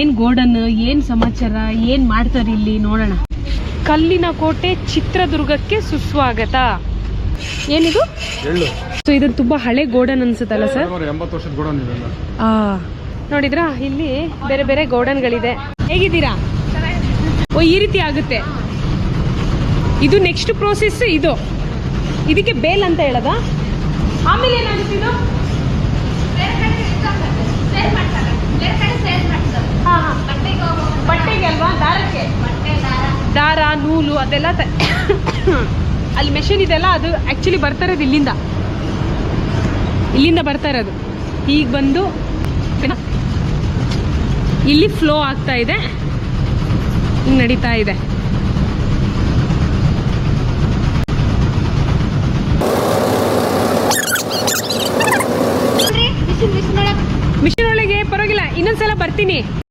ಏನ್ ಗೋಡನ್, ಏನ್ ಸಮಾಚಾರ, ಏನ್ ಮಾಡ್ತಾರೆ ಇಲ್ಲಿ ನೋಡೋಣ. ಕಲ್ಲಿನ ಕೋಟೆ ಚಿತ್ರದುರ್ಗಕ್ಕೆ ಸುಸ್ವಾಗತ. ಏನಿದು? ಸೊ ಇದು ತುಂಬಾ ಹಳೆ ಗೋಡನ್ ಅನ್ಸುತ್ತಲ್ಲ ಸರ್? 80 ವರ್ಷದ ಗೋಡನ್ ಇದೆ. ನೋಡಿದ್ರ ಇಲ್ಲಿ ಬೇರೆ ಬೇರೆ ಗೋಡನ್ಗಳಿದೆ. ಹೇಗಿದ್ದೀರಾ? ಓ, ಈ ರೀತಿ ಆಗುತ್ತೆ. ಇದು ನೆಕ್ಸ್ಟ್ ಪ್ರೋಸೆಸ್. ಇದಕ್ಕೆ ಬೇಲ್ ಅಂತ ಹೇಳದ. ಆಮೇಲೆ ಏನಾಗುತ್ತೆ ಇದು? ಬಟ್ಟೆಗೆ ಅಲ್ವಾ? ದಾರಕ್ಕೆ ದಾರ, ನೂಲು ಅದೆಲ್ಲ ಅಲ್ಲಿ ಮೆಷಿನ್ ಇದೆಲ್ಲ. ಅದು ಆಕ್ಚುಲಿ ಬರ್ತಾ ಇರೋದು ಇಲ್ಲಿಂದ ಬರ್ತಾ ಇರೋದು. ಈಗ ಬಂದು ಇಲ್ಲಿ ಫ್ಲೋ ಆಗ್ತಾ ಇದೆ, ಹಿಂಗ್ ನಡೀತಾ ಇದೆ. ಮಿಷಿನ್ ಒಳಗೆ ಪರವಾಗಿಲ್ಲ, ಇನ್ನೊಂದ್ಸಲ ಬರ್ತೀನಿ.